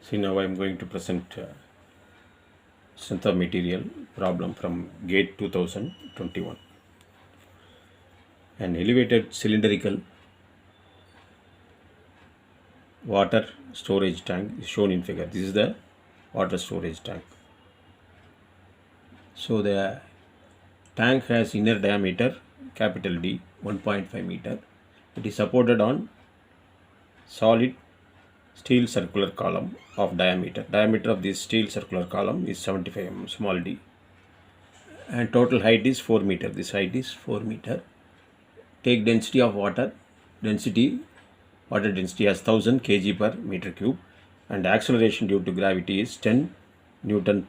See, now I am going to present strength of material problem from GATE 2021. An elevated cylindrical water storage tank is shown in figure. This is the water storage tank. So the tank has inner diameter capital D 1.5 meter. It is supported on solid steel circular column of diameter. Diameter of this steel circular column is 75 mm, small d, and total height is 4 meter. This height is 4 meter. Take density of water. Water density as 1000 kg per meter cube, and acceleration due to gravity is 10 Newton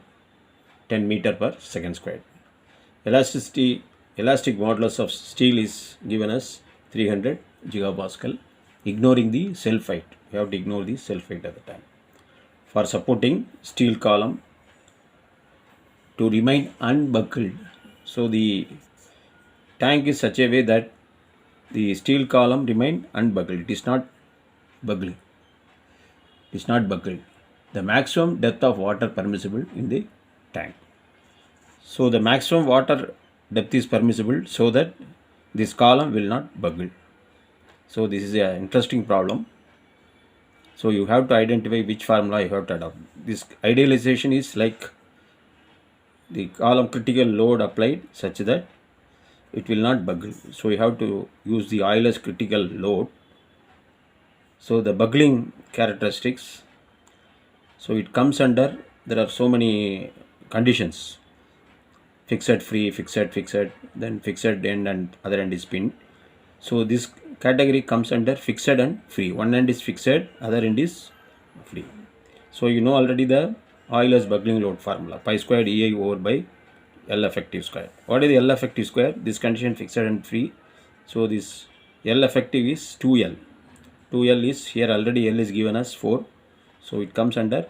10 meter per second squared. Elastic modulus of steel is given as 300 gigapascal. Ignoring the self height, you have to ignore the self height at the time. For supporting steel column to remain unbuckled, so the tank is such a way that the steel column remain unbuckled. It is not buckling. It is not buckled. The maximum depth of water permissible in the tank. So the maximum water depth is permissible so that this column will not buckle. So this is an interesting problem. So you have to identify which formula you have to adopt. This idealization is like the column critical load applied such that it will not buckle. So you have to use the Euler's critical load. So the buckling characteristics, so it comes under, there are so many conditions: fixed, free, fixed, then fixed end and other end is pinned. So this category comes under fixed and free. One end is fixed, other end is free. So you know already the Euler's buckling load formula, pi squared EI over by L effective square. What is the L effective square? This condition fixed and free. So this L effective is 2L. 2L is here, already L is given as 4. So it comes under,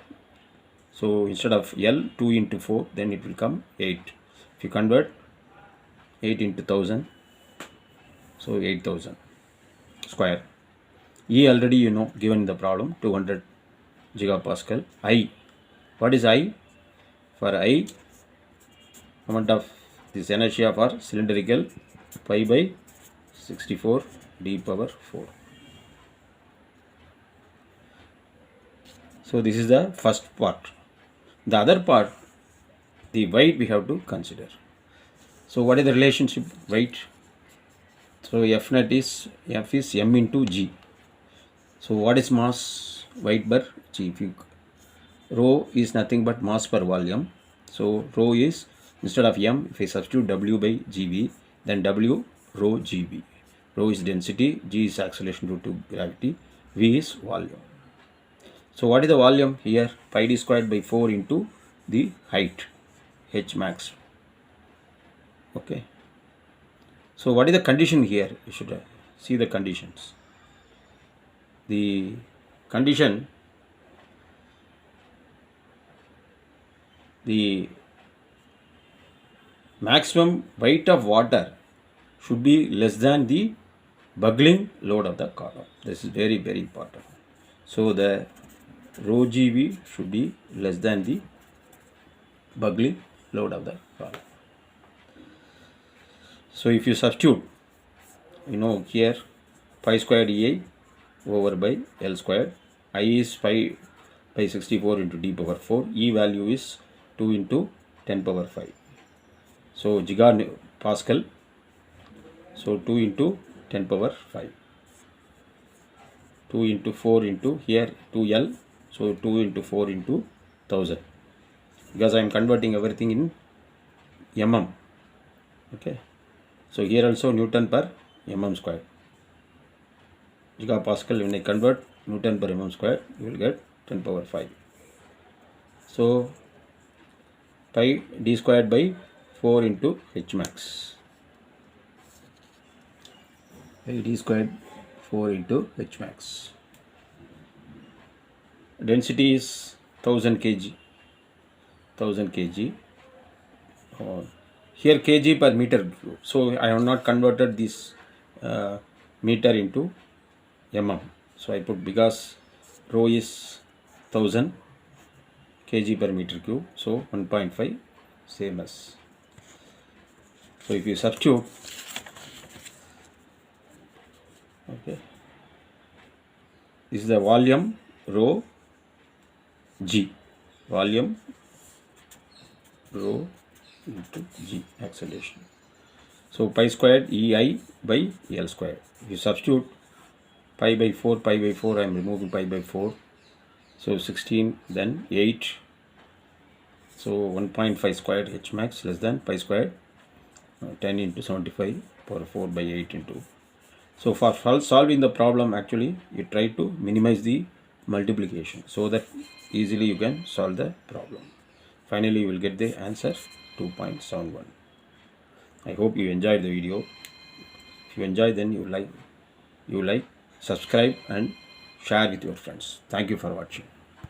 so instead of L, 2 into 4, then it will come 8. If you convert 8 into 1000, so 8000 square. E already you know given in the problem, 200 gigapascal. I, what is I? For I, amount of this inertia for cylindrical, pi by 64 d power 4. So this is the first part. The other part, the weight we have to consider. So what is the relationship weight? So F net is, F is m into g. So what is mass? Weight per g. If you, rho is nothing but mass per volume. So rho is, instead of m, if I substitute w by gv, then w rho gv. Rho is density, g is acceleration due to gravity, v is volume. So what is the volume here? Pi d squared by 4 into the height, h max. Okay. So what is the condition here? You should see the conditions. The condition, the maximum weight of water should be less than the buckling load of the column. This is very, very important. So the rho gv should be less than the buckling load of the column. So if you substitute, you know here pi squared EI over by L squared, I is pi by 64 into d power 4, E value is 2 into 10 power 5. So gigapascal, so 2 into 10 power 5. 2 into 4 into here 2L, so 2 into 4 into 1000. Because I am converting everything in mm. Okay. So here also Newton per mm square. Gigapascal, when I convert Newton per mm square, you will get 10 power 5. So pi d squared by 4 into h max. Pi d squared 4 into h max. Density is 1000 kg. 1000 kg. Here kg per meter. So I have not converted this meter into mm. So I put, because rho is 1000, kg per meter cube. So 1.5 same as. So if you substitute, okay, this is the volume rho g, volume rho into g, acceleration. So pi squared EI by L squared. If you substitute pi by 4, I am removing pi by 4. So 16, then 8. So 1.5 squared H max less than pi squared 10 into 75 power 4 by 8 into. So for solving the problem, actually you try to minimize the multiplication so that easily you can solve the problem. Finally you will get the answer 2.71. I hope you enjoyed the video. If you enjoy, then you like, subscribe and share with your friends. Thank you for watching.